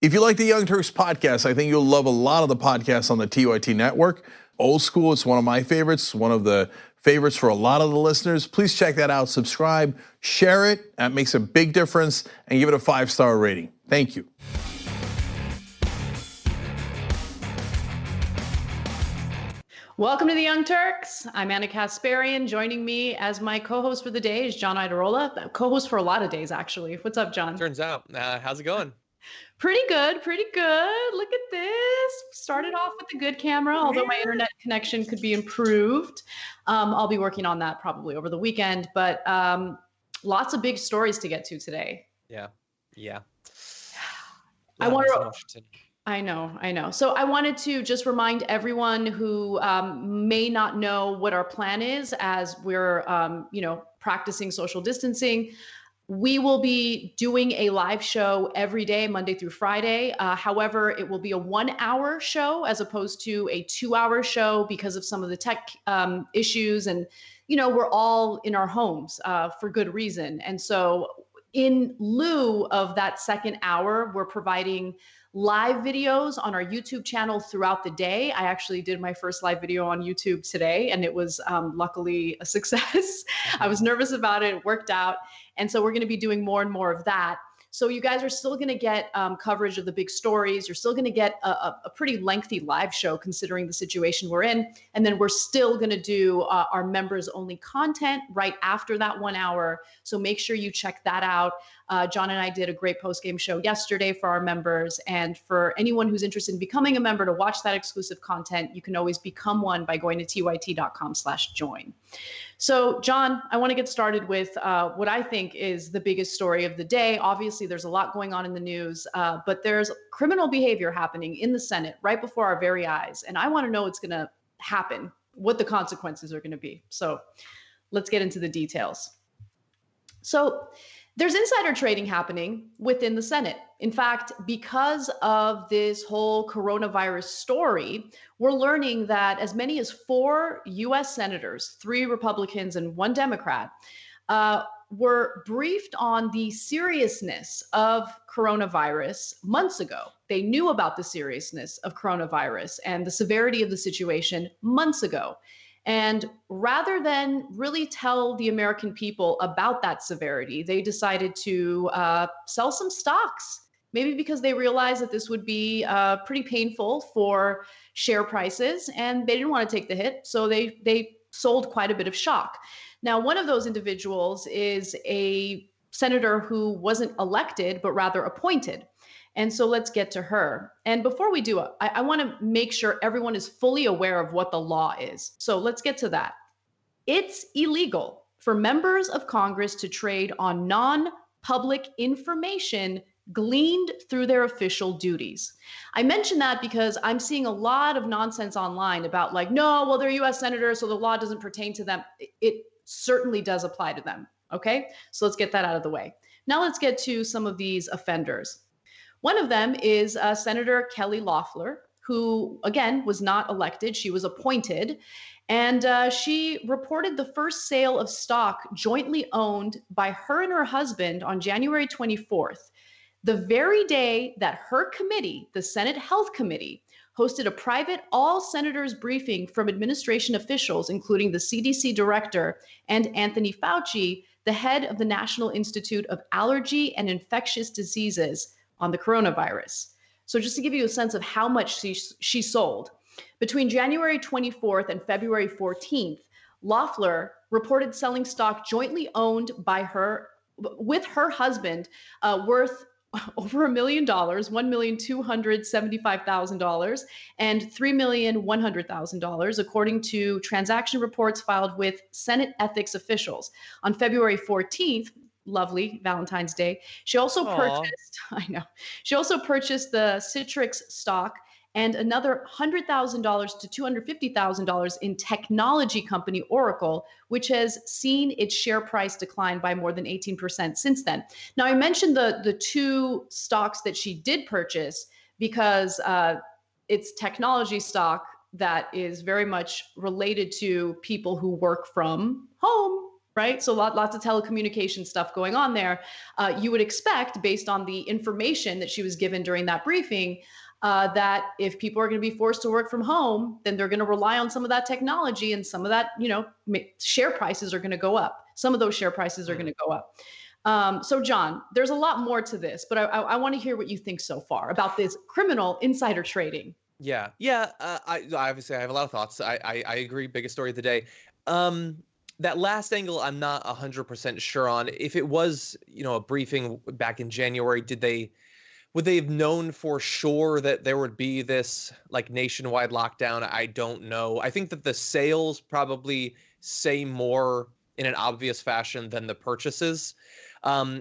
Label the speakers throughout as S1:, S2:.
S1: If you like the Young Turks podcast, I think you'll love a lot of the podcasts on the TYT network. Old School, it's one of my favorites, one of the favorites for a lot of the listeners. Please check that out, subscribe, share it. That makes a big difference, and give it a 5-star rating. Thank you.
S2: Welcome to the Young Turks. I'm Anna Kasparian. Joining me as my co-host for the day is John Iadarola, co-host for a lot of days, actually. What's up, John?
S3: Turns out. How's it going?
S2: Pretty good, pretty good. Look at this. Started off with a good camera, although my internet connection could be improved. I'll be working on that probably over the weekend, but lots of big stories to get to today.
S3: Yeah.
S2: I know. So I wanted to just remind everyone who may not know what our plan is as we're, practicing social distancing. We will be doing a live show every day, Monday through Friday. However, it will be a 1-hour show as opposed to a 2-hour show because of some of the tech issues. And, we're all in our homes for good reason. And so in lieu of that second hour, we're providing live videos on our YouTube channel throughout the day. I actually did my first live video on YouTube today, and it was luckily a success. I was nervous about it. It worked out. And so we're going to be doing more and more of that. So you guys are still going to get coverage of the big stories. You're still going to get a pretty lengthy live show considering the situation we're in. And then we're still going to do our members only content right after that 1 hour. So make sure you check that out. John and I did a great post-game show yesterday for our members. And for anyone who's interested in becoming a member to watch that exclusive content, you can always become one by going to tyt.com/join. So, John, I want to get started with what I think is the biggest story of the day. Obviously, there's a lot going on in the news, but there's criminal behavior happening in the Senate right before our very eyes. And I want to know what's going to happen, what the consequences are going to be. So let's get into the details. So there's insider trading happening within the Senate. In fact, because of this whole coronavirus story, we're learning that as many as 4 U.S. senators, 3 Republicans and 1 Democrat, were briefed on the seriousness of coronavirus months ago. They knew about the seriousness of coronavirus and the severity of the situation months ago. And rather than really tell the American people about that severity, they decided to sell some stocks, maybe because they realized that this would be pretty painful for share prices, and they didn't want to take the hit. So they sold quite a bit of stock. Now, one of those individuals is a senator who wasn't elected, but rather appointed. And so let's get to her. And before we do, I want to make sure everyone is fully aware of what the law is. So let's get to that. It's illegal for members of Congress to trade on non-public information gleaned through their official duties. I mention that because I'm seeing a lot of nonsense online about they're U.S. senators, so the law doesn't pertain to them. It certainly does apply to them. Okay, so let's get that out of the way. Now let's get to some of these offenders. One of them is Senator Kelly Loeffler, who, again, was not elected. She was appointed. And she reported the first sale of stock jointly owned by her and her husband on January 24th, the very day that her committee, the Senate Health Committee, hosted a private all-senators briefing from administration officials, including the CDC director and Anthony Fauci, the head of the National Institute of Allergy and Infectious Diseases, on the coronavirus. So just to give you a sense of how much she sold, between January 24th and February 14th, Loeffler reported selling stock jointly owned by her with her husband worth over $1 million, $1,275,000, and $3,100,000, according to transaction reports filed with Senate ethics officials. On February 14th, lovely Valentine's Day, she also purchased the Citrix stock and another $100,000 to $250,000 in technology company Oracle, which has seen its share price decline by more than 18% since then. Now, I mentioned the 2 stocks that she did purchase because it's technology stock that is very much related to people who work from home, right? So lots of telecommunication stuff going on there. You would expect, based on the information that she was given during that briefing, that if people are going to be forced to work from home, then they're going to rely on some of that technology, and some of that, share prices are going to go up. Some of those share prices are going to go up. So John, there's a lot more to this, but I want to hear what you think so far about this criminal insider trading.
S3: Yeah. I obviously I have a lot of thoughts. I agree. Biggest story of the day. That last angle, I'm not 100% sure on. If it was, a briefing back in January, would they have known for sure that there would be this like nationwide lockdown? I don't know. I think that the sales probably say more in an obvious fashion than the purchases.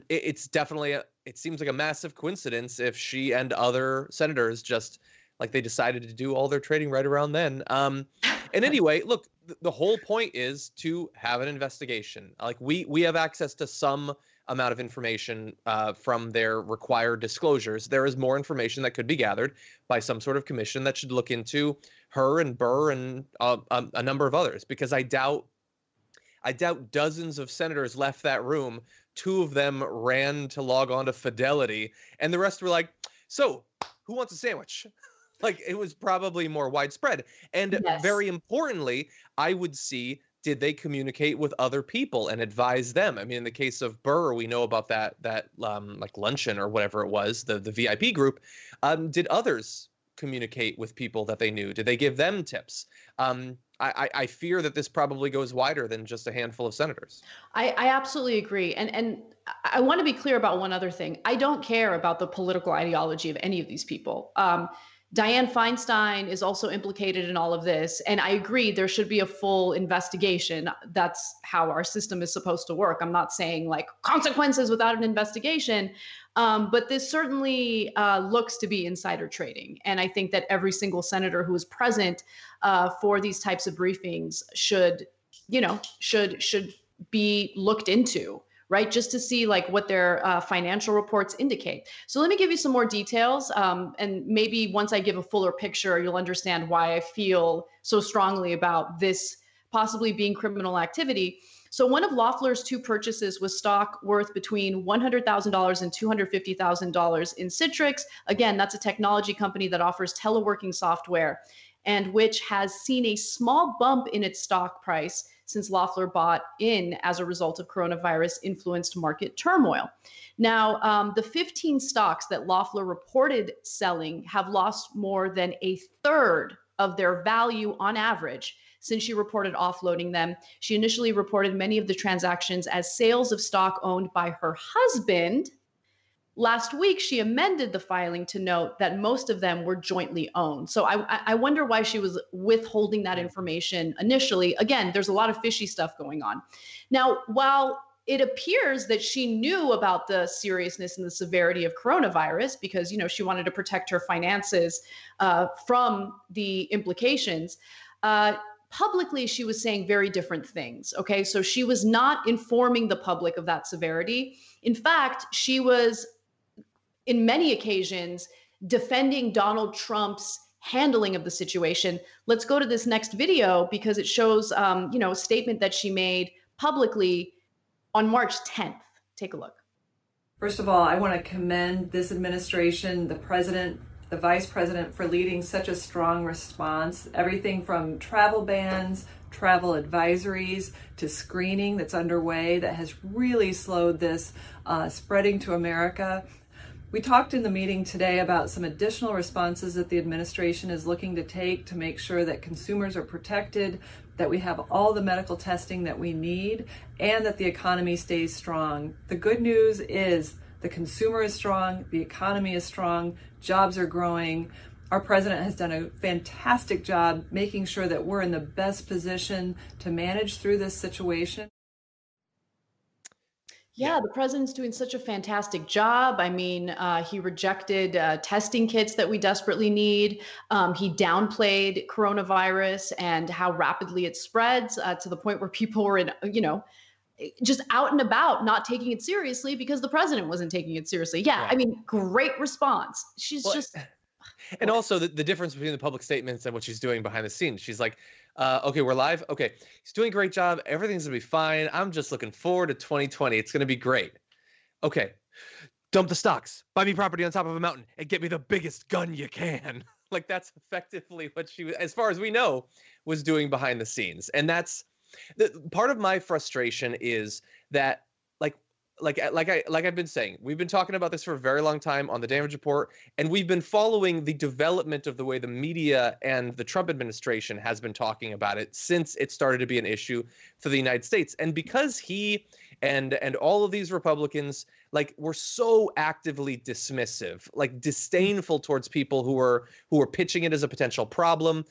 S3: It's definitely it seems like a massive coincidence if she and other senators just like they decided to do all their trading right around then. And anyway, look, the whole point is to have an investigation. Like we have access to some amount of information from their required disclosures. There is more information that could be gathered by some sort of commission that should look into her and Burr and a number of others, because I doubt dozens of senators left that room. 2 of them ran to log on to Fidelity, and the rest were like, so who wants a sandwich? Like, it was probably more widespread. And
S2: Yes.
S3: very importantly, I would see, did they communicate with other people and advise them? I mean, in the case of Burr, we know about that like luncheon or whatever it was, the VIP group. Did others communicate with people that they knew? Did they give them tips? I fear that this probably goes wider than just a handful of senators.
S2: I absolutely agree. And I want to be clear about one other thing. I don't care about the political ideology of any of these people. Dianne Feinstein is also implicated in all of this. And I agree, there should be a full investigation. That's how our system is supposed to work. I'm not saying like consequences without an investigation. But this certainly looks to be insider trading. And I think that every single senator who is present for these types of briefings should be looked into, right? Just to see like what their financial reports indicate. So let me give you some more details. And maybe once I give a fuller picture, you'll understand why I feel so strongly about this possibly being criminal activity. So one of Loeffler's 2 purchases was stock worth between $100,000 and $250,000 in Citrix. Again, that's a technology company that offers teleworking software and which has seen a small bump in its stock price since Loeffler bought in as a result of coronavirus-influenced market turmoil. Now, the 15 stocks that Loeffler reported selling have lost more than a third of their value on average since she reported offloading them. She initially reported many of the transactions as sales of stock owned by her husband. Last week, she amended the filing to note that most of them were jointly owned. So I wonder why she was withholding that information initially. Again, there's a lot of fishy stuff going on. Now, while it appears that she knew about the seriousness and the severity of coronavirus because, she wanted to protect her finances from the implications, publicly, she was saying very different things. Okay, so she was not informing the public of that severity. In fact, she was, in many occasions, defending Donald Trump's handling of the situation. Let's go to this next video because it shows, a statement that she made publicly on March 10th. Take a look.
S4: First of all, I want to commend this administration, the president, the vice president for leading such a strong response. Everything from travel bans, travel advisories, to screening that's underway that has really slowed this spreading to America. We talked in the meeting today about some additional responses that the administration is looking to take to make sure that consumers are protected, that we have all the medical testing that we need, and that the economy stays strong. The good news is the consumer is strong, the economy is strong, jobs are growing. Our president has done a fantastic job making sure that we're in the best position to manage through this situation.
S2: Yeah, the president's doing such a fantastic job. I mean, he rejected testing kits that we desperately need. He downplayed coronavirus and how rapidly it spreads to the point where people were just out and about, not taking it seriously because the president wasn't taking it seriously. Yeah. I mean, great response. She's
S3: And also the difference between the public statements and what she's doing behind the scenes. She's like, okay, we're live. Okay, he's doing a great job. Everything's gonna be fine. I'm just looking forward to 2020. It's gonna be great. Okay, dump the stocks, buy me property on top of a mountain, and get me the biggest gun you can. Like that's effectively what she, as far as we know, was doing behind the scenes. And that's part of my frustration is that like I've been saying, we've been talking about this for a very long time on the Damage Report, and we've been following the development of the way the media and the Trump administration has been talking about it since it started to be an issue for the United States. And because he and all of these Republicans like were so actively dismissive, like disdainful towards people who are pitching it as a potential problem.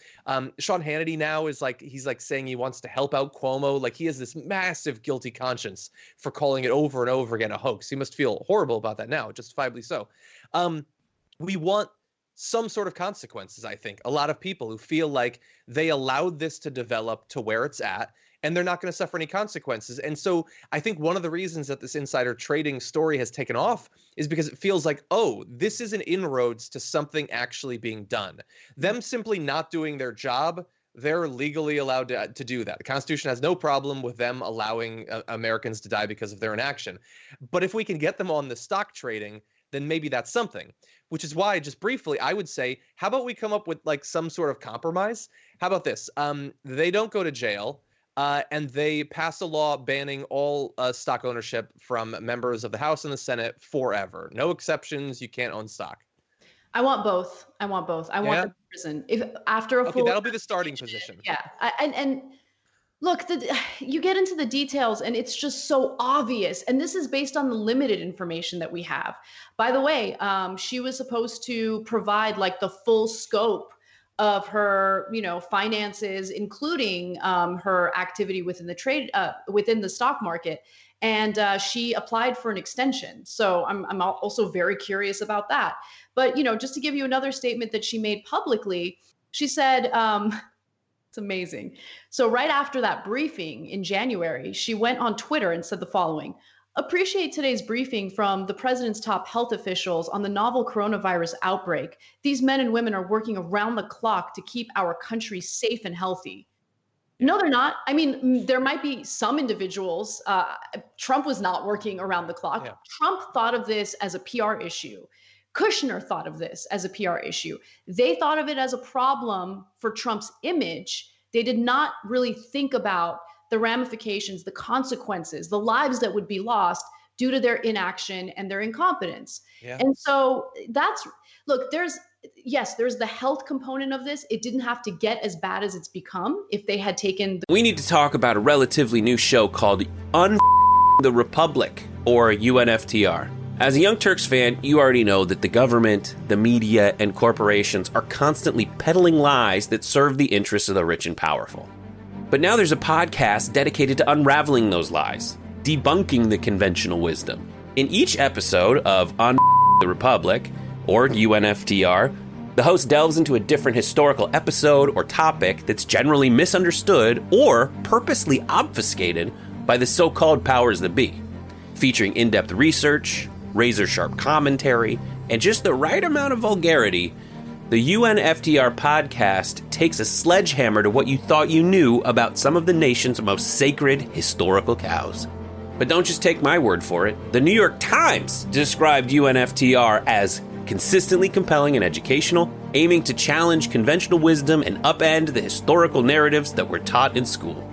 S3: Sean Hannity now is like, he's like saying he wants to help out Cuomo. Like he has this massive guilty conscience for calling it over and over again a hoax. He must feel horrible about that now, justifiably so. We want some sort of consequences, I think. A lot of people who feel like they allowed this to develop to where it's at, and they're not going to suffer any consequences. And so I think one of the reasons that this insider trading story has taken off is because it feels like, oh, this is an inroads to something actually being done. Them simply not doing their job, they're legally allowed to do that. The Constitution has no problem with them allowing Americans to die because of their inaction. But if we can get them on the stock trading, then maybe that's something. Which is why, just briefly, I would say, how about we come up with like some sort of compromise? How about this? They don't go to jail. And they pass a law banning all stock ownership from members of the House and the Senate forever. No exceptions. You can't own stock.
S2: I want both. I want them in prison. If after a full,
S3: that'll be the starting position.
S2: Yeah, and look, you get into the details, and it's just so obvious. And this is based on the limited information that we have. By the way, she was supposed to provide like the full scope of her, finances, including her activity within the trade, within the stock market, and she applied for an extension. So I'm also very curious about that. But just to give you another statement that she made publicly, she said, it's amazing. So right after that briefing in January, she went on Twitter and said the following: "Appreciate today's briefing from the president's top health officials on the novel coronavirus outbreak. These men and women are working around the clock to keep our country safe and healthy." No, they're not. I mean, there might be some individuals. Trump was not working around the clock. Yeah. Trump thought of this as a PR issue. Kushner thought of this as a PR issue. They thought of it as a problem for Trump's image. They did not really think about the ramifications, the consequences, the lives that would be lost due to their inaction and their incompetence. Yeah. And so there's the health component of this. It didn't have to get as bad as it's become if they had taken.
S5: We need to talk about a relatively new show called the Republic, or UNFTR. As a Young Turks fan, you already know that the government, the media, and corporations are constantly peddling lies that serve the interests of the rich and powerful. But now there's a podcast dedicated to unraveling those lies, debunking the conventional wisdom. In each episode of the Republic, or UNFTR, the host delves into a different historical episode or topic that's generally misunderstood or purposely obfuscated by the so-called powers that be, featuring in-depth research, razor-sharp commentary, and just the right amount of vulgarity. The UNFTR podcast takes a sledgehammer to what you thought you knew about some of the nation's most sacred historical cows. But don't just take my word for it. The New York Times described UNFTR as consistently compelling and educational, aiming to challenge conventional wisdom and upend the historical narratives that were taught in school.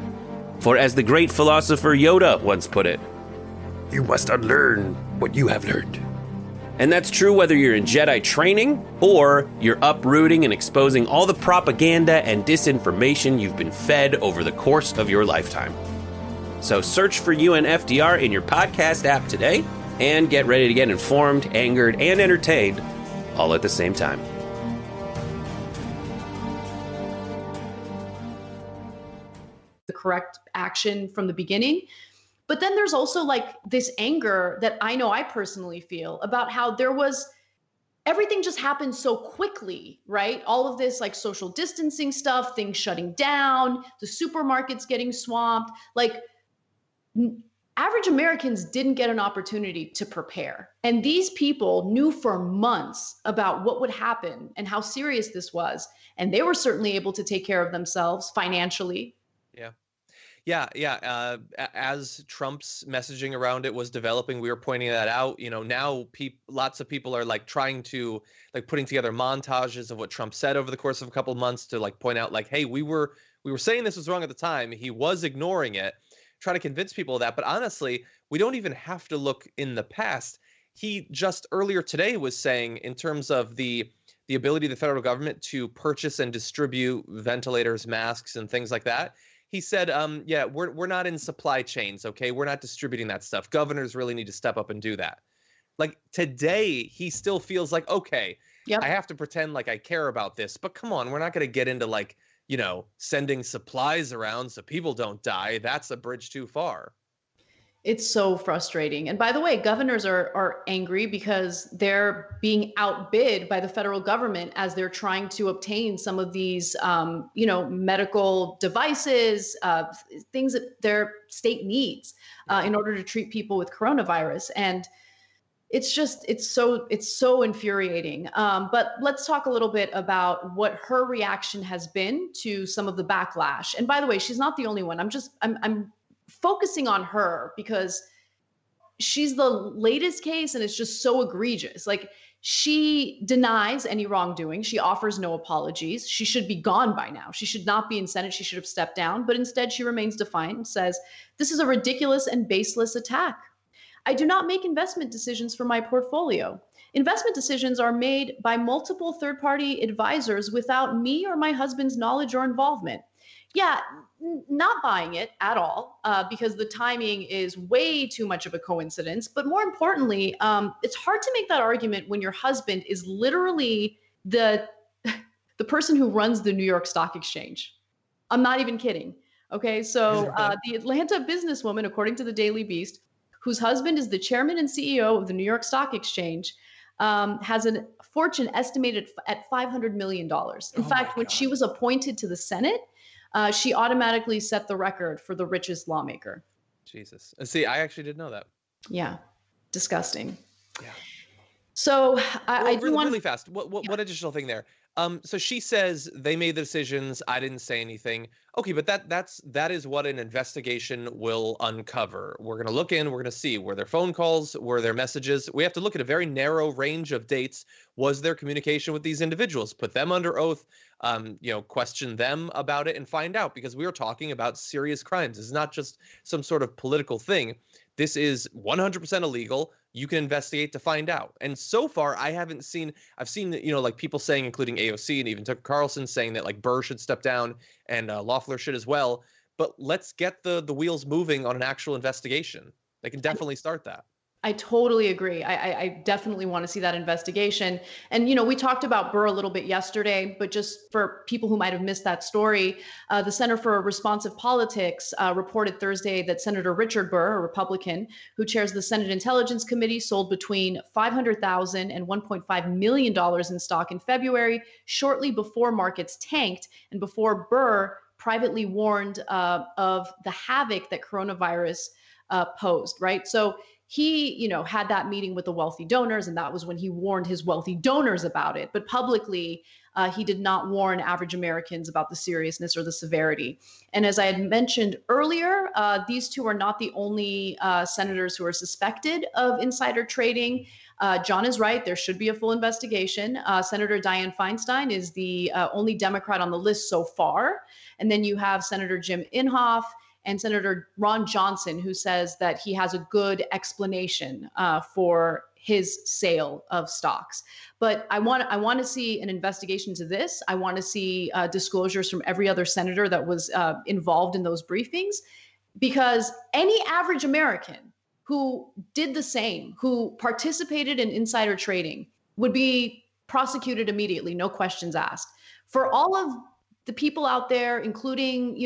S5: For as the great philosopher Yoda once put it, "You must unlearn what you have learned." And that's true whether you're in Jedi training or you're uprooting and exposing all the propaganda and disinformation you've been fed over the course of your lifetime. So search for UNFTR in your podcast app today and get ready to get informed, angered, and entertained all at the same time.
S2: The correct action from the beginning. But then there's also like this anger that I know I personally feel about how everything just happened so quickly, right? All of this like social distancing stuff, things shutting down, the supermarkets getting swamped. Like average Americans didn't get an opportunity to prepare. And these people knew for months about what would happen and how serious this was. And they were certainly able to take care of themselves financially.
S3: Yeah. Yeah. As Trump's messaging around it was developing, we were pointing that out. Now lots of people are like trying to like putting together montages of what Trump said over the course of a couple of months to like point out like, hey, we were saying this was wrong at the time. He was ignoring it, trying to convince people of that. But honestly, we don't even have to look in the past. He just earlier today was saying in terms of the ability of the federal government to purchase and distribute ventilators, masks, and things like that. He said, yeah, we're not in supply chains, okay? We're not distributing that stuff. Governors really need to step up and do that. Like today, he still feels like, okay, yep, I have to pretend like I care about this. But come on, we're not going to get into like, sending supplies around so people don't die. That's a bridge too far.
S2: It's so frustrating. And by the way, governors are angry because they're being outbid by the federal government as they're trying to obtain some of these, medical devices, things that their state needs in order to treat people with coronavirus. And it's so infuriating. But let's talk a little bit about what her reaction has been to some of the backlash. And by the way, she's not the only one. I'm focusing on her because she's the latest case and it's just so egregious. Like, she denies any wrongdoing. She offers no apologies. She should be gone by now. She should not be in Senate. She should have stepped down, but instead she remains defiant and says, "This is a ridiculous and baseless attack. I do not make investment decisions for my portfolio. Investment decisions are made by multiple third-party advisors without me or my husband's knowledge or involvement." Yeah, not buying it at all, because the timing is way too much of a coincidence. But more importantly, it's hard to make that argument when your husband is literally the person who runs the New York Stock Exchange. I'm not even kidding. Okay, so the Atlanta businesswoman, according to the Daily Beast, whose husband is the chairman and CEO of the New York Stock Exchange, has a fortune estimated at $500 million. In fact, when she was appointed to the Senate, she automatically set the record for the richest lawmaker.
S3: Jesus. See, I actually didn't know that.
S2: Yeah. Disgusting.
S3: Yeah.
S2: So I do want
S3: really fast. What additional thing there? So she says they made the decisions. I didn't say anything. Okay, but that is what an investigation will uncover. We're going to look in. We're going to see, were there phone calls? Were there messages? We have to look at a very narrow range of dates. Was there communication with these individuals? Put them under oath. Question them about it and find out, because we are talking about serious crimes. It's not just some sort of political thing. This is 100% illegal. You can investigate to find out. And so far, I've seen, like people saying, including AOC and even Tucker Carlson, saying that like Burr should step down and Loeffler should as well. But let's get the wheels moving on an actual investigation. They can definitely start that.
S2: I totally agree. I definitely want to see that investigation. And, we talked about Burr a little bit yesterday, but just for people who might have missed that story, the Center for Responsive Politics reported Thursday that Senator Richard Burr, a Republican who chairs the Senate Intelligence Committee, sold between $500,000 and $1.5 million in stock in February, shortly before markets tanked and before Burr privately warned of the havoc that coronavirus posed, right? So he, had that meeting with the wealthy donors, and that was when he warned his wealthy donors about it. But publicly, he did not warn average Americans about the seriousness or the severity. And as I had mentioned earlier, these two are not the only senators who are suspected of insider trading. John is right. There should be a full investigation. Senator Dianne Feinstein is the only Democrat on the list so far. And then you have Senator Jim Inhofe and Senator Ron Johnson, who says that he has a good explanation for his sale of stocks. But I want to see an investigation to this. I want to see disclosures from every other senator that was involved in those briefings, because any average American who did the same, who participated in insider trading, would be prosecuted immediately, no questions asked. For all of the people out there, including,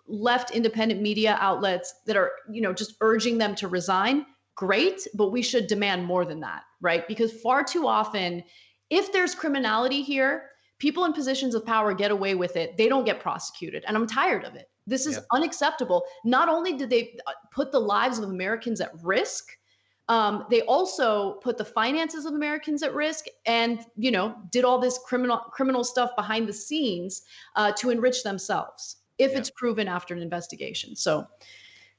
S2: left independent media outlets that are, just urging them to resign, great, but we should demand more than that, right? Because far too often, if there's criminality here, people in positions of power get away with it. They don't get prosecuted. And I'm tired of it. This is unacceptable. Not only did they put the lives of Americans at risk, they also put the finances of Americans at risk and, did all this criminal stuff behind the scenes to enrich themselves if it's proven after an investigation. So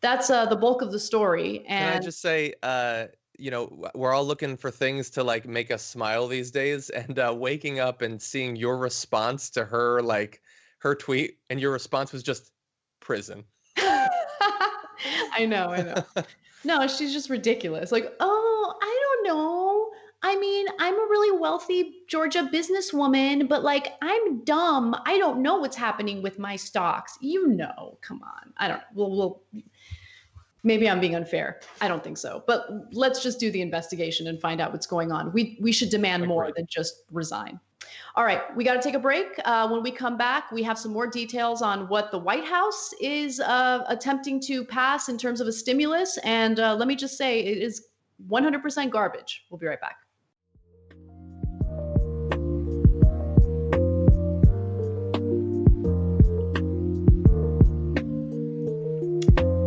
S2: that's the bulk of the story. And
S3: can I just say, we're all looking for things to like make us smile these days, and waking up and seeing your response to her, like her tweet, and your response was just prison.
S2: I know. No, she's just ridiculous. Like, oh, I don't know. I mean, I'm a really wealthy Georgia businesswoman, but like, I'm dumb. I don't know what's happening with my stocks. Come on. I don't. We'll maybe I'm being unfair. I don't think so. But let's just do the investigation and find out what's going on. We should demand more than just resign. All right, we got to take a break. When we come back, we have some more details on what the White House is attempting to pass in terms of a stimulus. And let me just say, it is 100% garbage. We'll be right back.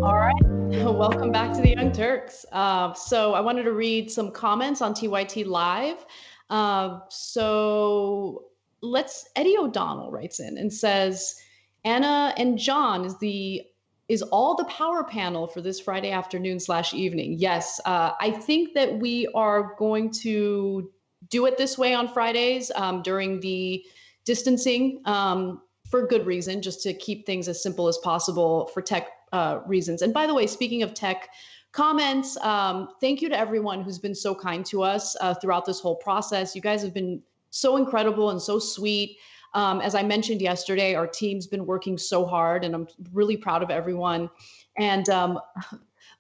S2: All right. Welcome back to the Young Turks. So I wanted to read some comments on TYT Live. So Eddie O'Donnell writes in and says, Anna and John is all the power panel for this Friday afternoon/evening. Yes, I think that we are going to do it this way on Fridays during the distancing for good reason, just to keep things as simple as possible for tech reasons. And by the way, speaking of tech comments, thank you to everyone who's been so kind to us throughout this whole process. You guys have been so incredible and so sweet. As I mentioned yesterday, our team's been working so hard, and I'm really proud of everyone. And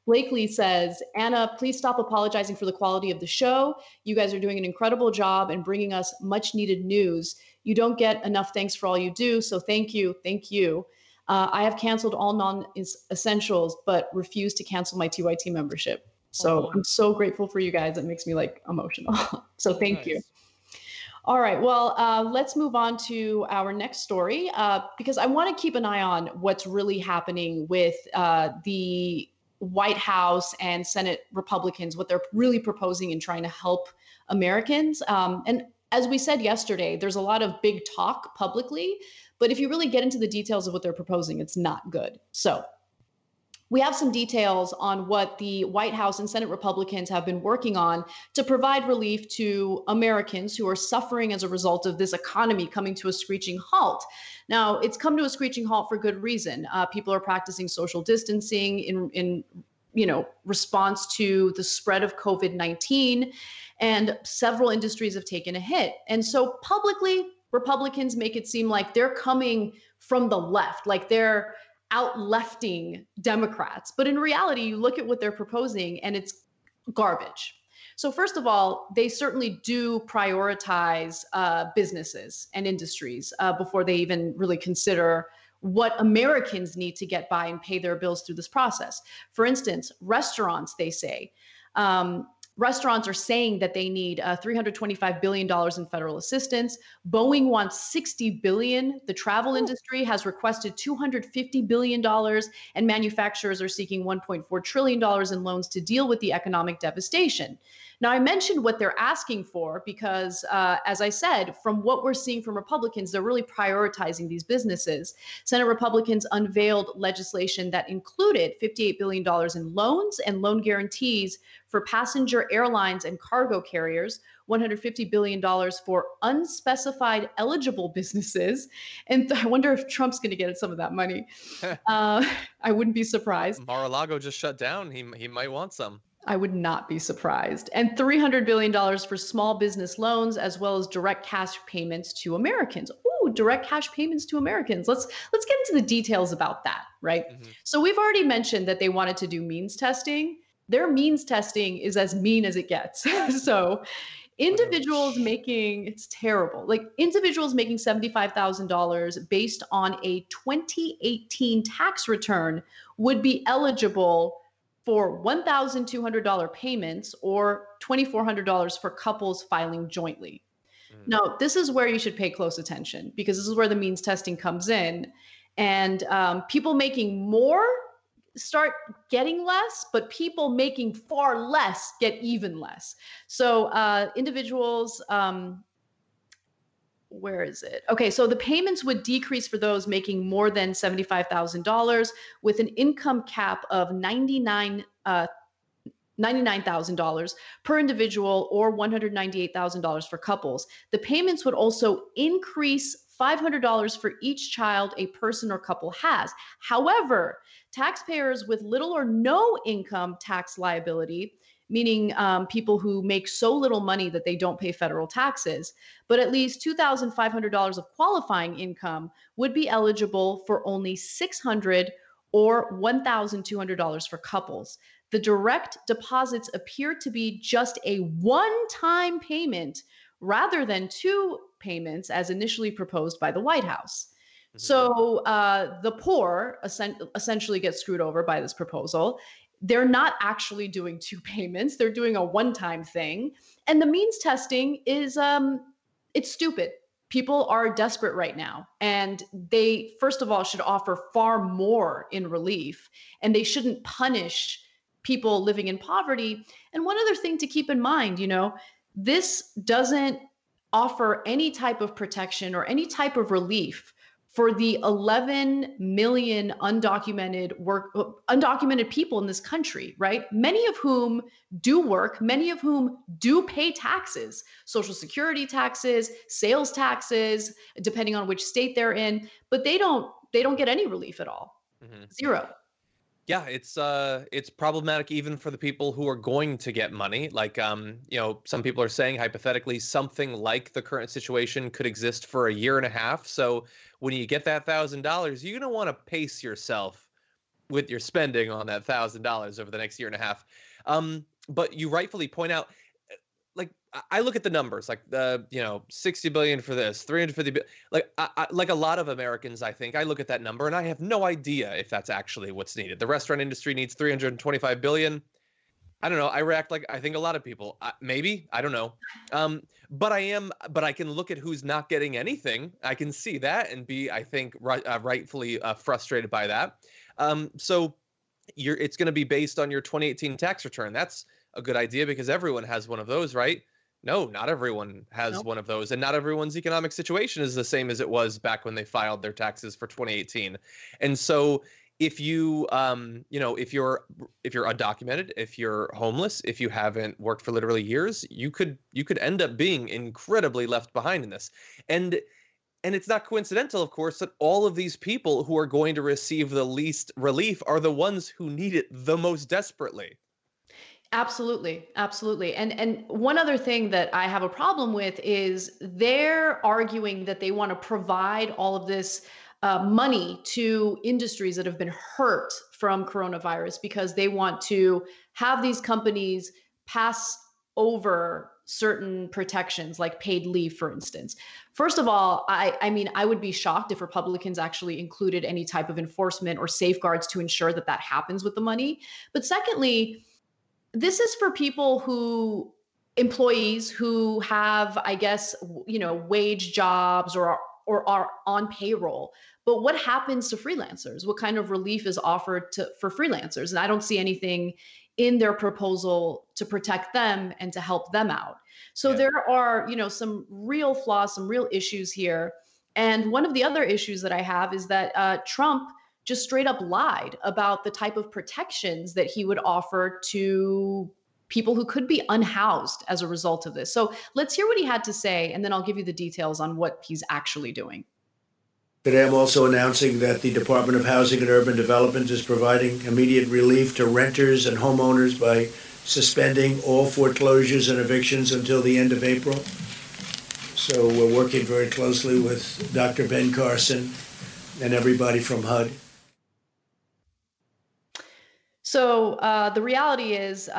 S2: Blakely says, Anna, please stop apologizing for the quality of the show. You guys are doing an incredible job and bringing us much needed news. You don't get enough thanks for all you do. So thank you. Thank you. I have canceled all non-essentials, but refuse to cancel my TYT membership. So I'm so grateful for you guys. It makes me like emotional. So thank you. All right. Well, let's move on to our next story because I want to keep an eye on what's really happening with the White House and Senate Republicans, what they're really proposing and trying to help Americans. And as we said yesterday, there's a lot of big talk publicly, but if you really get into the details of what they're proposing, it's not good. So we have some details on what the White House and Senate Republicans have been working on to provide relief to Americans who are suffering as a result of this economy coming to a screeching halt. Now, it's come to a screeching halt for good reason. People are practicing social distancing in response to the spread of COVID-19, and several industries have taken a hit. And so publicly, Republicans make it seem like they're coming from the left, like they're out-lefting Democrats. But in reality, you look at what they're proposing and it's garbage. So first of all, they certainly do prioritize businesses and industries before they even really consider what Americans need to get by and pay their bills through this process. For instance, restaurants, they say, restaurants are saying that they need $325 billion in federal assistance. Boeing wants $60 billion. The travel industry has requested $250 billion, and manufacturers are seeking $1.4 trillion in loans to deal with the economic devastation. Now, I mentioned what they're asking for because, as I said, from what we're seeing from Republicans, they're really prioritizing these businesses. Senate Republicans unveiled legislation that included $58 billion in loans and loan guarantees for passenger airlines and cargo carriers, $150 billion for unspecified eligible businesses. And I wonder if Trump's going to get some of that money. I wouldn't be surprised.
S3: Mar-a-Lago just shut down. He might want some.
S2: I would not be surprised. And $300 billion for small business loans, as well as direct cash payments to Americans. Ooh, direct cash payments to Americans. Let's get into the details about that, right? Mm-hmm. So we've already mentioned that they wanted to do means testing. Their means testing is as mean as it gets. So individuals making, it's terrible, like individuals making $75,000 based on a 2018 tax return would be eligible for $1,200 payments or $2,400 for couples filing jointly. Now, this is where you should pay close attention because this is where the means testing comes in. And people making more start getting less, but people making far less get even less. So individuals, where is it? Okay, so the payments would decrease for those making more than $75,000 with an income cap of $99,000 per individual or $198,000 for couples. The payments would also increase $500 for each child a person or couple has. However, taxpayers with little or no income tax liability, meaning people who make so little money that they don't pay federal taxes, but at least $2,500 of qualifying income would be eligible for only $600 or $1,200 for couples. The direct deposits appear to be just a one-time payment rather than two payments as initially proposed by the White House. Mm-hmm. So the poor essentially get screwed over by this proposal. They're not actually doing two payments. They're doing a one-time thing. And the means testing is, it's stupid. People are desperate right now. And they, first of all, should offer far more in relief. And they shouldn't punish people living in poverty. And one other thing to keep in mind, this doesn't offer any type of protection or any type of relief for the 11 million undocumented people in this country, right? Many of whom do work, many of whom do pay taxes, Social Security taxes, sales taxes, depending on which state they're in, but they don't get any relief at all. Mm-hmm. Zero.
S3: Yeah, it's problematic even for the people who are going to get money. Like, some people are saying hypothetically something like the current situation could exist for a year and a half. So when you get that $1,000, you're going to want to pace yourself with your spending on that $1,000 over the next year and a half. But you rightfully point out, like, I look at the numbers, like the 60 billion for this, 350 billion. Like like a lot of Americans, I think I look at that number and I have no idea if that's actually what's needed. The restaurant industry needs 325 billion. I don't know. I react like I think a lot of people. Maybe, I don't know. But I can look at who's not getting anything. I can see that and be, I think, rightfully frustrated by that. So it's going to be based on your 2018 tax return. That's a good idea because everyone has one of those, right? No, not everyone has one of those, and not everyone's economic situation is the same as it was back when they filed their taxes for 2018. And so if you, if you're undocumented, if you're homeless, if you haven't worked for literally years, you could end up being incredibly left behind in this. And it's not coincidental, of course, that all of these people who are going to receive the least relief are the ones who need it the most desperately.
S2: Absolutely. Absolutely. And one other thing that I have a problem with is they're arguing that they want to provide all of this money to industries that have been hurt from coronavirus because they want to have these companies pass over certain protections like paid leave, for instance. First of all, I mean, I would be shocked if Republicans actually included any type of enforcement or safeguards to ensure that happens with the money. But secondly, this is for people employees who have, I guess, wage jobs or are on payroll. But what happens to freelancers? What kind of relief is offered for freelancers? And I don't see anything in their proposal to protect them and to help them out. So there are, some real flaws, some real issues here. And one of the other issues that I have is that Trump just straight up lied about the type of protections that he would offer to people who could be unhoused as a result of this. So let's hear what he had to say, and then I'll give you the details on what he's actually doing.
S6: Today, I'm also announcing that the Department of Housing and Urban Development is providing immediate relief to renters and homeowners by suspending all foreclosures and evictions until the end of April. So we're working very closely with Dr. Ben Carson and everybody from HUD.
S2: So the reality is,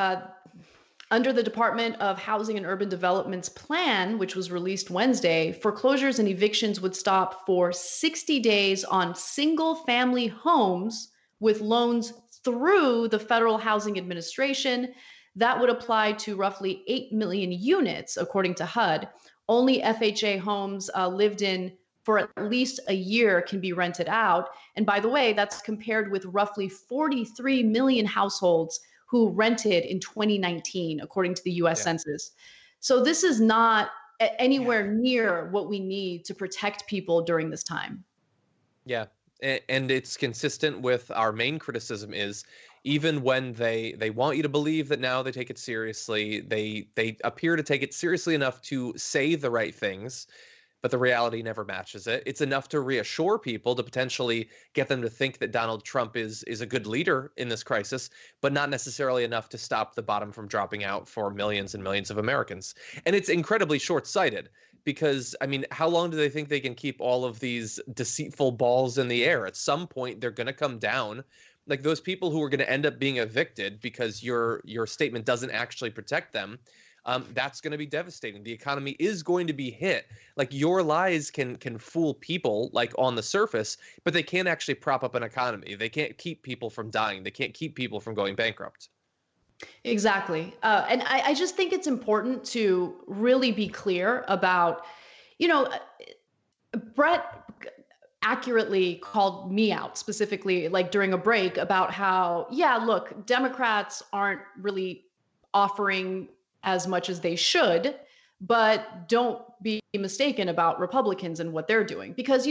S2: under the Department of Housing and Urban Development's plan, which was released Wednesday, foreclosures and evictions would stop for 60 days on single-family homes with loans through the Federal Housing Administration. That would apply to roughly 8 million units, according to HUD. Only FHA homes lived in for at least a year can be rented out. And by the way, that's compared with roughly 43 million households who rented in 2019, according to the US Census. So this is not anywhere near what we need to protect people during this time.
S3: Yeah. And it's consistent with our main criticism is even when they want you to believe that now they take it seriously, they appear to take it seriously enough to say the right things, but the reality never matches it. It's enough to reassure people, to potentially get them to think that Donald Trump is a good leader in this crisis, but not necessarily enough to stop the bottom from dropping out for millions and millions of Americans. And it's incredibly short-sighted because, I mean, how long do they think they can keep all of these deceitful balls in the air? At some point, they're going to come down. Like those people who are going to end up being evicted because your statement doesn't actually protect them, that's going to be devastating. The economy is going to be hit. Like your lies can fool people like on the surface, but they can't actually prop up an economy. They can't keep people from dying. They can't keep people from going bankrupt.
S2: Exactly. And I just think it's important to really be clear about, Brett accurately called me out specifically, like during a break, about how, look, Democrats aren't really offering as much as they should, but don't be mistaken about Republicans and what they're doing. Because,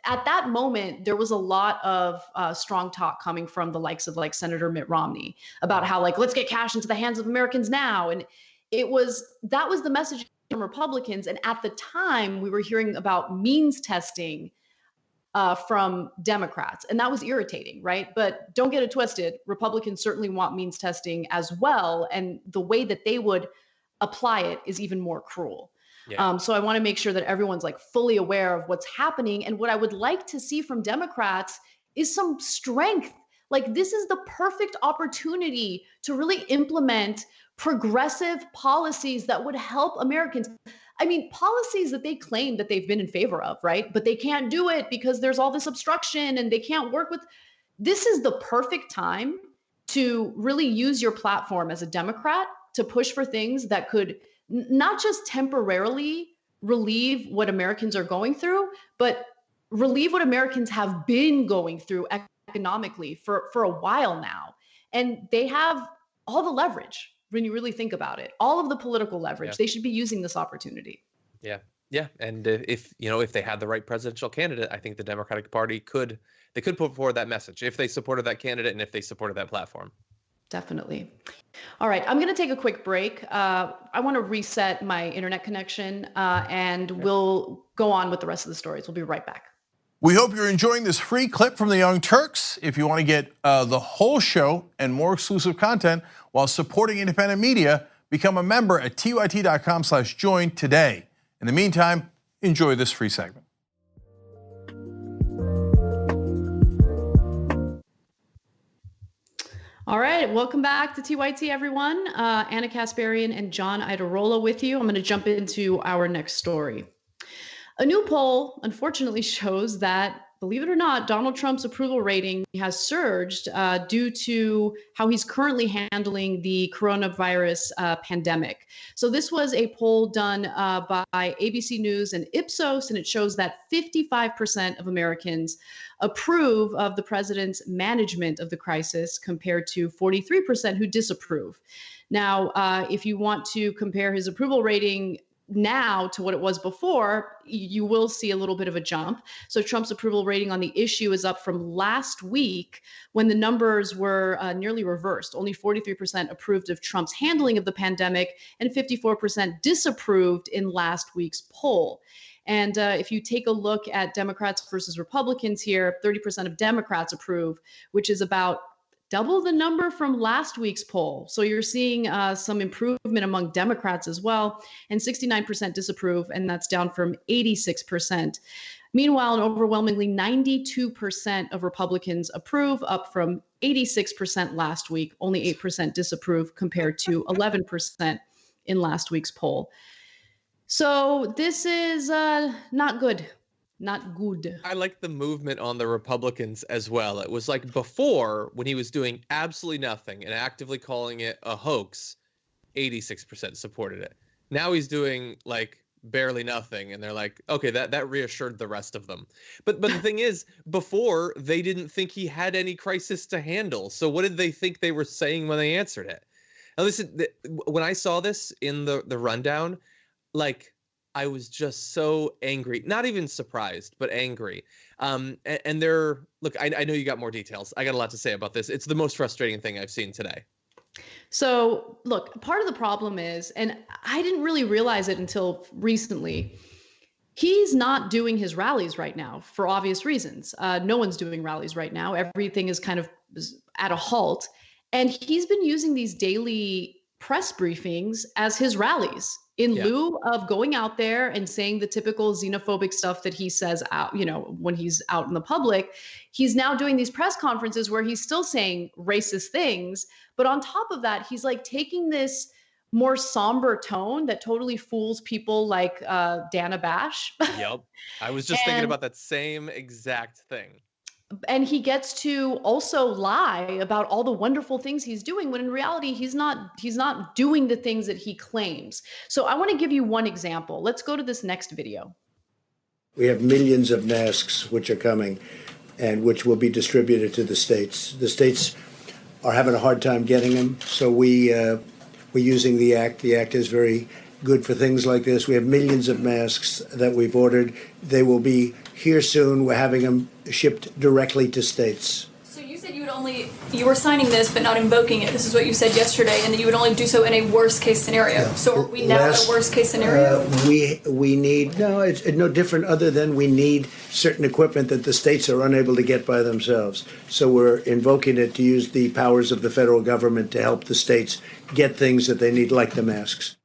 S2: at that moment, there was a lot of strong talk coming from the likes of like Senator Mitt Romney about how like, let's get cash into the hands of Americans now. And that was the message from Republicans. And at the time, we were hearing about means testing from Democrats. And that was irritating, right? But don't get it twisted. Republicans certainly want means testing as well. And the way that they would apply it is even more cruel. Yeah. So I want to make sure that everyone's like fully aware of what's happening. And what I would like to see from Democrats is some strength. Like this is the perfect opportunity to really implement progressive policies that would help Americans. I mean, policies that they claim that they've been in favor of, right? But they can't do it because there's all this obstruction and they can't work with. This is the perfect time to really use your platform as a Democrat to push for things that could not just temporarily relieve what Americans are going through, but relieve what Americans have been going through economically for a while now. And they have all the leverage when you really think about it, all of the political leverage. Yeah. They should be using this opportunity.
S3: Yeah. Yeah. And if they had the right presidential candidate, I think the Democratic Party could put forward that message if they supported that candidate and if they supported that platform.
S2: Definitely. All right, I'm going to take a quick break. I want to reset my internet connection and we'll go on with the rest of the stories. We'll be right back.
S1: We hope you're enjoying this free clip from the Young Turks. If you want to get the whole show and more exclusive content while supporting independent media, become a member at tyt.com/join today. In the meantime, enjoy this free segment.
S2: All right, welcome back to TYT, everyone. Anna Kasparian and John Iadarola with you. I'm going to jump into our next story. A new poll, unfortunately, shows that, believe it or not, Donald Trump's approval rating has surged due to how he's currently handling the coronavirus pandemic. So this was a poll done by ABC News and Ipsos, and it shows that 55% of Americans approve of the president's management of the crisis compared to 43% who disapprove. Now, if you want to compare his approval rating now to what it was before, you will see a little bit of a jump. So Trump's approval rating on the issue is up from last week when the numbers were nearly reversed. Only 43% approved of Trump's handling of the pandemic and 54% disapproved in last week's poll. And if you take a look at Democrats versus Republicans here, 30% of Democrats approve, which is about double the number from last week's poll. So you're seeing some improvement among Democrats as well, and 69% disapprove, and that's down from 86%. Meanwhile, and overwhelmingly 92% of Republicans approve, up from 86% last week. Only 8% disapprove compared to 11% in last week's poll. So this is not good. Not good.
S3: I like the movement on the Republicans as well. It was like before, when he was doing absolutely nothing and actively calling it a hoax, 86% supported it. Now he's doing like barely nothing. And they're like, okay, that reassured the rest of them. But the thing is, before, they didn't think he had any crisis to handle. So what did they think they were saying when they answered it? Now listen, when I saw this in the rundown, like, I was just so angry, not even surprised, but angry. And look, I know you got more details. I got a lot to say about this. It's the most frustrating thing I've seen today.
S2: So look, part of the problem is, and I didn't really realize it until recently, he's not doing his rallies right now for obvious reasons. No one's doing rallies right now. Everything is kind of at a halt. And he's been using these daily press briefings as his rallies in lieu of going out there and saying the typical xenophobic stuff that he says out, when he's out in the public. He's now doing these press conferences where he's still saying racist things. But on top of that, he's like taking this more somber tone that totally fools people like Dana Bash.
S3: Yep. I was just thinking about that same exact thing.
S2: And he gets to also lie about all the wonderful things he's doing, when in reality, he's not doing the things that he claims. So I want to give you one example. Let's go to this next video.
S6: We have millions of masks which are coming and which will be distributed to the states. The states are having a hard time getting them, so we're using the Act. The Act is very good for things like this. We have millions of masks that we've ordered. They will be here soon. We're having them shipped directly to states.
S7: So you said you were signing this but not invoking it. This is what you said yesterday, and that you would only do so in a worst case scenario. Yeah. So are we now at a worst case scenario?
S6: We need, no, it's no different other than we need certain equipment that the states are unable to get by themselves. So we're invoking it to use the powers of the federal government to help the states get things that they need, like the masks.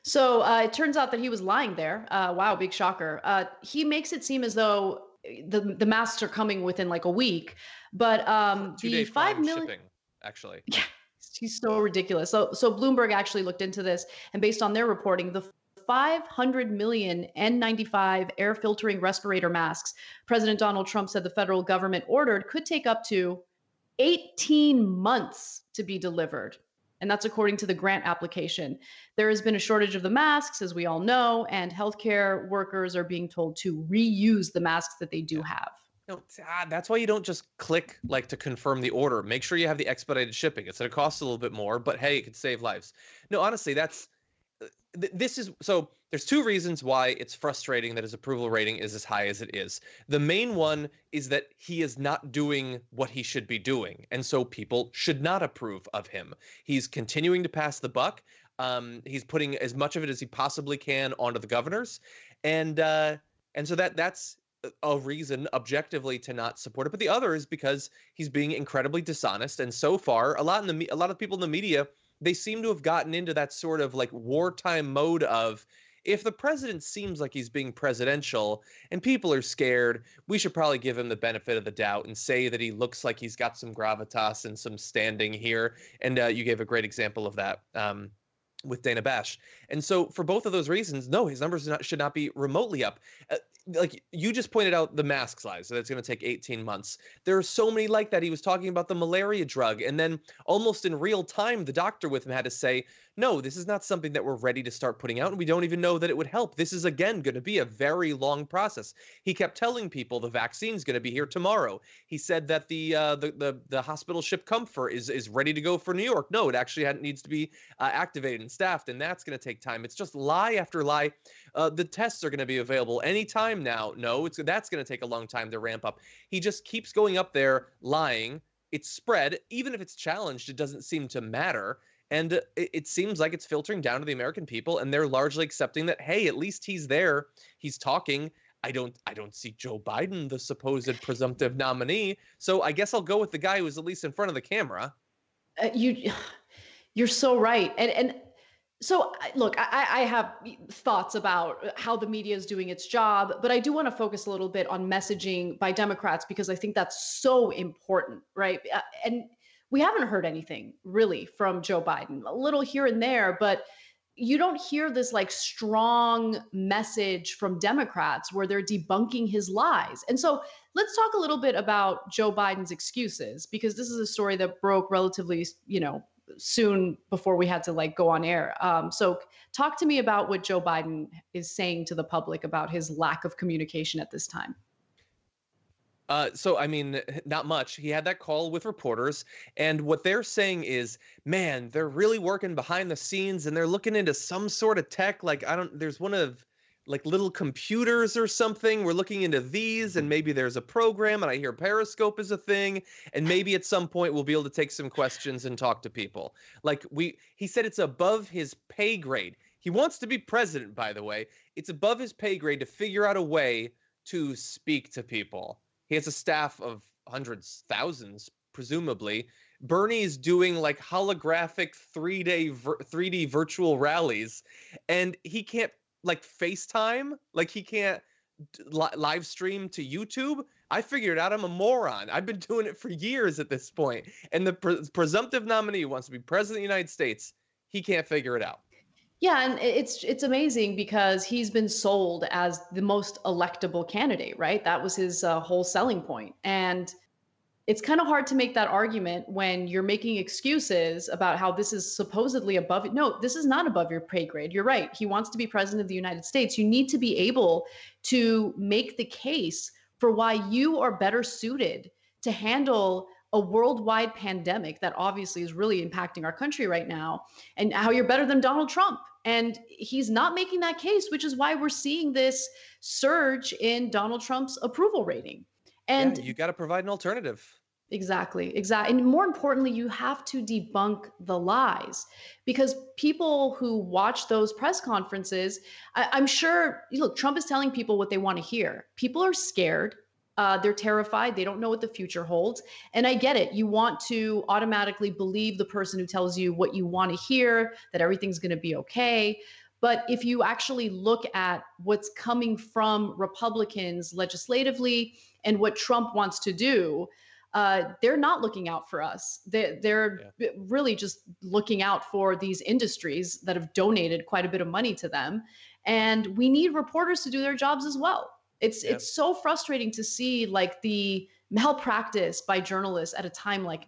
S2: So it turns out that he was lying there. Wow, big shocker. He makes it seem as though the masks are coming within like a week, but the 5 million
S3: shipping, actually.
S2: Yeah, he's so ridiculous. So Bloomberg actually looked into this, and based on their reporting, the 500 million N95 air filtering respirator masks President Donald Trump said the federal government ordered could take up to 18 months to be delivered. And that's according to the grant application. There has been a shortage of the masks, as we all know, and healthcare workers are being told to reuse the masks that they do have.
S3: No, that's why you don't just click like to confirm the order. Make sure you have the expedited shipping. It's going to cost a little bit more, but hey, it could save lives. No, honestly, so there's two reasons why it's frustrating that his approval rating is as high as it is. The main one is that he is not doing what he should be doing, and so people should not approve of him. He's continuing to pass the buck. He's putting as much of it as he possibly can onto the governors, and so that's a reason objectively to not support it. But the other is because he's being incredibly dishonest, and so far a lot of people in the media, they seem to have gotten into that sort of like wartime mode of, if the president seems like he's being presidential and people are scared, we should probably give him the benefit of the doubt and say that he looks like he's got some gravitas and some standing here. And you gave a great example of that with Dana Bash. And so for both of those reasons, no, his numbers should not be remotely up. Like you just pointed out the mask size, so that's going to take 18 months. There are so many like that. He was talking about the malaria drug, and then almost in real time, the doctor with him had to say, no, this is not something that we're ready to start putting out, and we don't even know that it would help. This is, again, going to be a very long process. He kept telling people the vaccine's going to be here tomorrow. He said that the hospital ship Comfort is ready to go for New York. No, it actually needs to be activated and staffed, and that's going to take time. It's just lie after lie. The tests are going to be available anytime now. No, that's going to take a long time to ramp up. He just keeps going up there lying. It's spread. Even if it's challenged, it doesn't seem to matter. And it seems like it's filtering down to the American people, and they're largely accepting that, hey, at least he's there. He's talking. I don't see Joe Biden, the supposed presumptive nominee. So I guess I'll go with the guy who's at least in front of the camera.
S2: You're so right. And so look, I have thoughts about how the media is doing its job, but I do want to focus a little bit on messaging by Democrats, because I think that's so important, right? And we haven't heard anything really from Joe Biden, a little here and there, but you don't hear this like strong message from Democrats where they're debunking his lies. And so let's talk a little bit about Joe Biden's excuses, because this is a story that broke relatively, soon before we had to like go on air. So talk to me about what Joe Biden is saying to the public about his lack of communication at this time.
S3: So, I mean, not much. He had that call with reporters, and what they're saying is, man, they're really working behind the scenes, and they're looking into some sort of tech. Like, there's one of like little computers or something. We're looking into these, and maybe there's a program, and I hear Periscope is a thing, and maybe at some point we'll be able to take some questions and talk to people. Like he said it's above his pay grade. He wants to be president, by the way. It's above his pay grade to figure out a way to speak to people. He has a staff of hundreds, thousands, presumably. Bernie's doing like holographic 3D virtual rallies, and he can't like FaceTime, like he can't live stream to YouTube. I figured it out. I'm a moron. I've been doing it for years at this point. And the presumptive nominee wants to be president of the United States. He can't figure it out.
S2: Yeah, and it's amazing because he's been sold as the most electable candidate, right? That was his whole selling point. And it's kind of hard to make that argument when you're making excuses about how this is supposedly above it. No, this is not above your pay grade. You're right. He wants to be president of the United States. You need to be able to make the case for why you are better suited to handle a worldwide pandemic that obviously is really impacting our country right now, and how you're better than Donald Trump. And he's not making that case, which is why we're seeing this surge in Donald Trump's approval rating. And
S3: you got to provide an alternative.
S2: Exactly. And more importantly, you have to debunk the lies, because people who watch those press conferences, I'm sure, look, Trump is telling people what they want to hear. People are scared. They're terrified. They don't know what the future holds. And I get it. You want to automatically believe the person who tells you what you want to hear, that everything's going to be okay. But if you actually look at what's coming from Republicans legislatively and what Trump wants to do, they're not looking out for us. They're really just looking out for these industries that have donated quite a bit of money to them. And we need reporters to do their jobs as well. It's so frustrating to see like the malpractice by journalists at a time like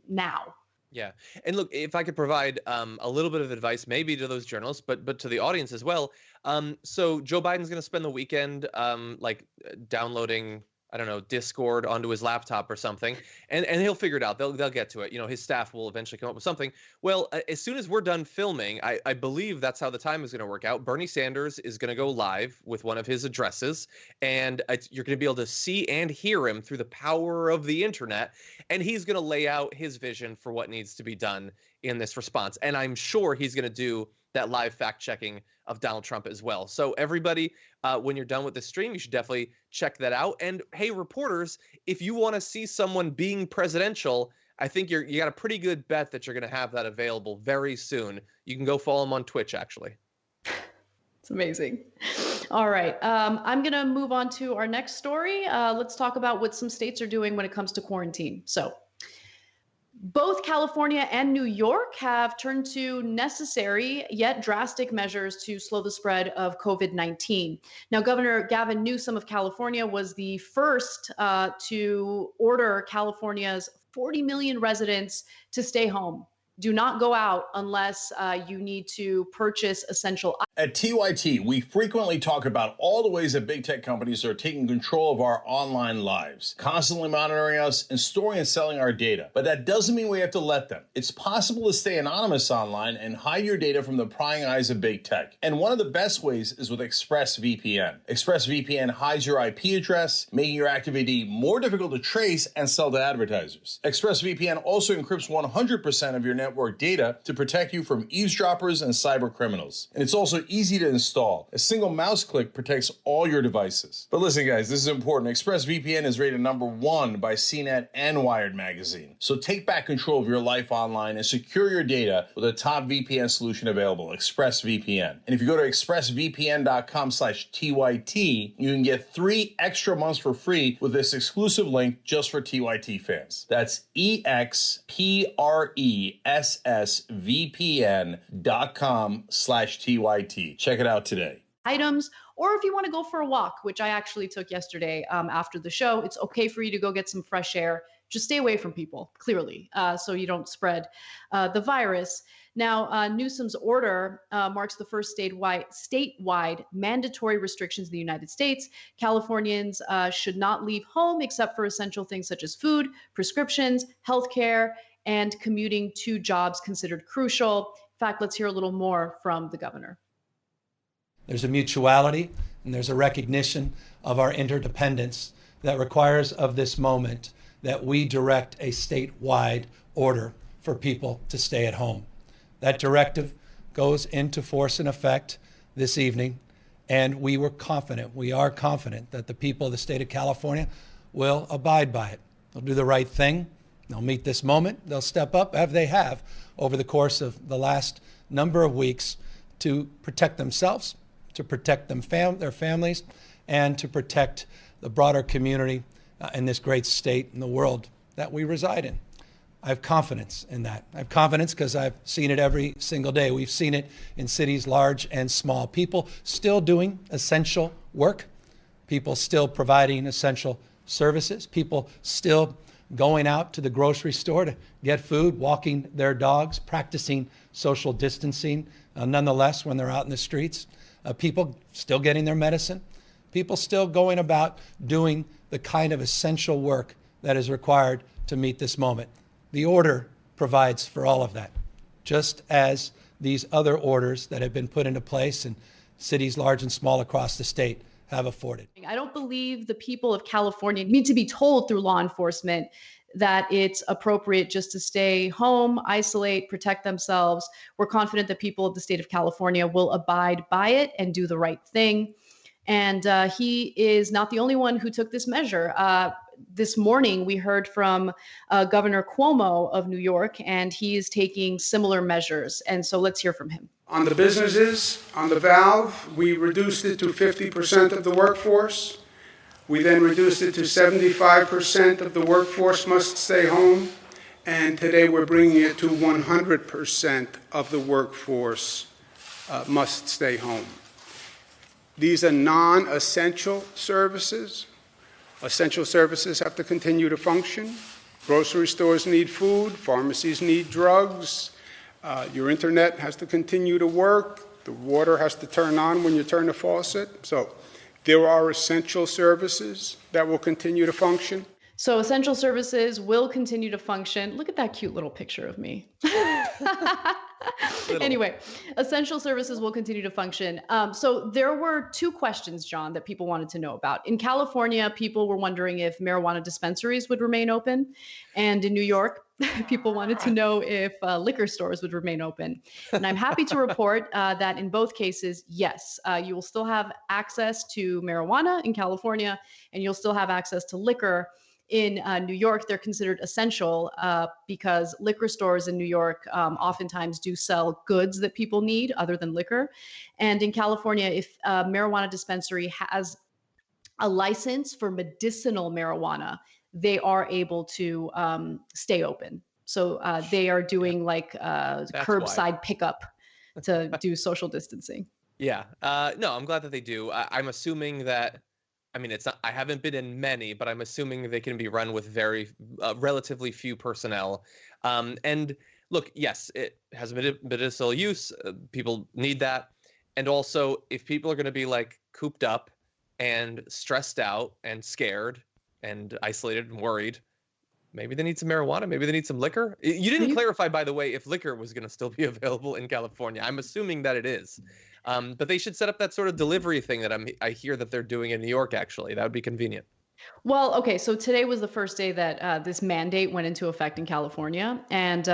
S2: now.
S3: Yeah. And look, if I could provide a little bit of advice, maybe to those journalists, but to the audience as well. So Joe Biden's going to spend the weekend downloading, I don't know, Discord onto his laptop or something, and he'll figure it out. They'll get to it. You know, his staff will eventually come up with something. Well, as soon as we're done filming, I believe that's how the time is going to work out. Bernie Sanders is going to go live with one of his addresses, and you're going to be able to see and hear him through the power of the internet, and he's going to lay out his vision for what needs to be done in this response. And I'm sure he's going to do that live fact checking of Donald Trump as well. So everybody, when you're done with the stream, you should definitely check that out. And hey, reporters, if you want to see someone being presidential, I think you got a pretty good bet that you're going to have that available very soon. You can go follow him on Twitch, actually.
S2: It's amazing. All right. I'm going to move on to our next story. Let's talk about what some states are doing when it comes to quarantine. So both California and New York have turned to necessary yet drastic measures to slow the spread of COVID-19. Now, Governor Gavin Newsom of California was the first to order California's 40 million residents to stay home. Do not go out unless you need to purchase essential items.
S1: At TYT, we frequently talk about all the ways that big tech companies are taking control of our online lives, constantly monitoring us and storing and selling our data. But that doesn't mean we have to let them. It's possible to stay anonymous online and hide your data from the prying eyes of big tech. And one of the best ways is with ExpressVPN. ExpressVPN hides your IP address, making your activity more difficult to trace and sell to advertisers. ExpressVPN also encrypts 100% of your network data to protect you from eavesdroppers and cyber criminals. And it's also easy to install. A single mouse click protects all your devices. But listen, guys, this is important. ExpressVPN is rated #1 by CNET and Wired magazine. So take back control of your life online and secure your data with a top VPN solution available, ExpressVPN. And if you go to expressvpn.com/TYT, you can get 3 extra months for free with this exclusive link just for TYT fans. That's expressvpn.com/TYT. Check it out today.
S2: Items, or if you want to go for a walk, which I actually took yesterday after the show, it's okay for you to go get some fresh air. just stay away from people, clearly, so you don't spread the virus. Now, Newsom's order marks the first statewide mandatory restrictions in the United States. Californians should not leave home except for essential things such as food, prescriptions, healthcare, and commuting to jobs considered crucial. In fact, let's hear a little more from the governor.
S8: There's a mutuality and there's a recognition of our interdependence that requires of this moment that we direct a statewide order for people to stay at home. That directive goes into force and effect this evening, and we are confident that the people of the state of California will abide by it. They'll do the right thing. They'll meet this moment. They'll step up, as they have over the course of the last number of weeks, to protect themselves, to protect their families, and to protect the broader community in this great state and the world that we reside in. I have confidence in that. I have confidence because I've seen it every single day. We've seen it in cities large and small. People still doing essential work. People still providing essential services. People still going out to the grocery store to get food, walking their dogs, practicing social distancing, nonetheless, when they're out in the streets. People still getting their medicine. People still going about doing the kind of essential work that is required to meet this moment. The order provides for all of that, just as these other orders that have been put into place in cities large and small across the state have afforded.
S2: I don't believe the people of California need to be told through law enforcement that it's appropriate just to stay home, isolate, protect themselves. We're confident that people of the state of California will abide by it and do the right thing. And he is not the only one who took this measure. This morning, we heard from Governor Cuomo of New York, and he is taking similar measures. And so let's hear from him.
S9: On the businesses, on the valve, we reduced it to 50% of the workforce. We then reduced it to 75% of the workforce must stay home. And today we're bringing it to 100% of the workforce must stay home. These are non-essential services. Essential services have to continue to function. Grocery stores need food, pharmacies need drugs, your internet has to continue to work, the water has to turn on when you turn the faucet. So there are essential services that will continue to function.
S2: So essential services will continue to function. Look at that cute little picture of me. Anyway, essential services will continue to function. So there were two questions, John, that people wanted to know about. In California, people were wondering if marijuana dispensaries would remain open. And in New York, people wanted to know if liquor stores would remain open. And I'm happy to report that in both cases, yes, you will still have access to marijuana in California, and you'll still have access to liquor. In New York, they're considered essential because liquor stores in New York oftentimes do sell goods that people need other than liquor. And in California, if a marijuana dispensary has a license for medicinal marijuana, they are able to stay open. So they are doing like curbside pickup to do social distancing.
S3: Yeah. No, I'm glad that they do. I'm assuming that, I mean, it's not, I haven't been in many, but I'm assuming they can be run with very relatively few personnel. And look, yes, it has medicinal use. People need that. And also, if people are going to be like cooped up and stressed out and scared and isolated and worried, maybe they need some marijuana. Maybe they need some liquor. You didn't clarify, by the way, if liquor was going to still be available in California. I'm assuming that it is. But they should set up that sort of delivery thing that I hear that they're doing in New York, actually. That would be convenient.
S2: Well, okay, so today was the first day that this mandate went into effect in California. And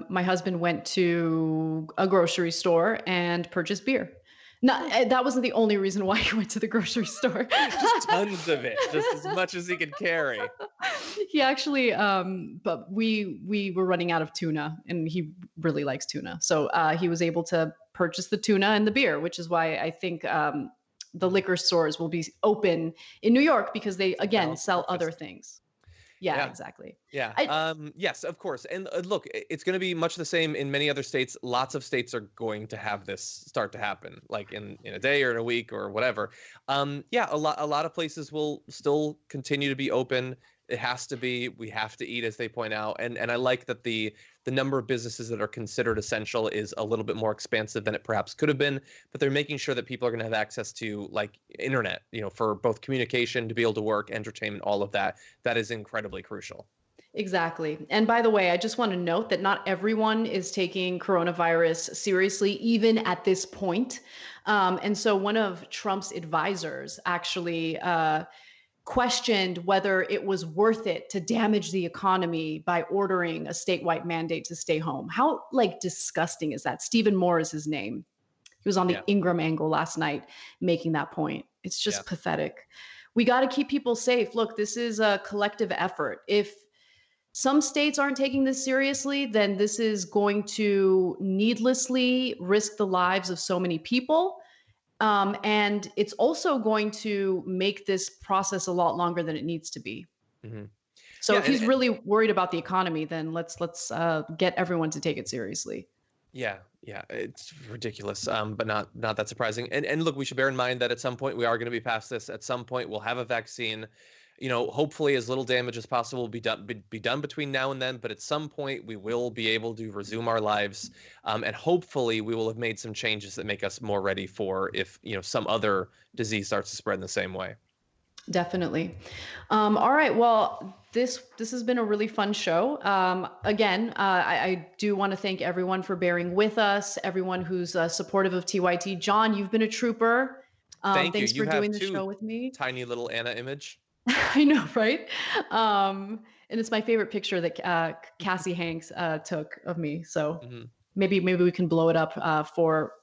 S2: my husband went to a grocery store and purchased beer. That wasn't the only reason why he went to the grocery store.
S3: Just tons of it, just as much as he could carry.
S2: He actually, but we were running out of tuna, and he really likes tuna. So he was able to purchase the tuna and the beer, which is why I think the liquor stores will be open in New York because they, again, sell other things. Yeah, exactly.
S3: Yeah. Yes, of course. And look, it's going to be much the same in many other states. Lots of states are going to have this start to happen, like in a day or in a week or whatever. Yeah, a lot of places will still continue to be open. It has to be. We have to eat, as they point out. And I like that the number of businesses that are considered essential is a little bit more expansive than it perhaps could have been. But they're making sure that people are going to have access to like internet, for both communication, to be able to work, entertainment, all of that. That is incredibly crucial.
S2: Exactly. And by the way, I just want to note that not everyone is taking coronavirus seriously, even at this point. And so one of Trump's advisors actually questioned whether it was worth it to damage the economy by ordering a statewide mandate to stay home. How disgusting is that? Stephen Moore is his name. He was on the Ingram Angle last night making that point. It's just pathetic. We got to keep people safe. Look, this is a collective effort. If some states aren't taking this seriously, then this is going to needlessly risk the lives of so many people. And it's also going to make this process a lot longer than it needs to be. Mm-hmm. So if he's really worried about the economy, then let's get everyone to take it seriously.
S3: Yeah, it's ridiculous, but not that surprising. And look, we should bear in mind that at some point we are going to be past this. At some point we'll have a vaccine. Hopefully as little damage as possible will be done between now and then. But at some point we will be able to resume our lives, and hopefully we will have made some changes that make us more ready for if some other disease starts to spread in the same way.
S2: Definitely. All right. Well, this has been a really fun show. Again, I do want to thank everyone for bearing with us. Everyone who's supportive of TYT. John, you've been a trooper. Thanks for doing the show with me.
S3: Tiny little Anna image.
S2: I know, right? And it's my favorite picture that Cassie Hanks took of me. So maybe we can blow it up for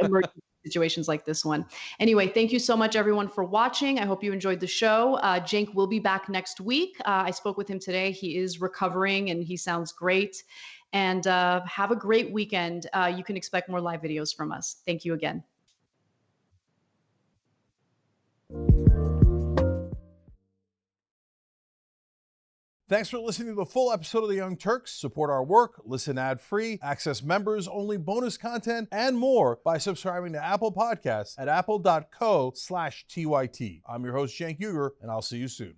S2: emergency situations like this one. Anyway, thank you so much, everyone, for watching. I hope you enjoyed the show. Cenk will be back next week. I spoke with him today. He is recovering and he sounds great. And have a great weekend. You can expect more live videos from us. Thank you again.
S1: Thanks for listening to the full episode of the Young Turks. Support our work, listen ad-free, access members-only bonus content, and more by subscribing to Apple Podcasts at apple.co/TYT. I'm your host, Cenk Uygur, and I'll see you soon.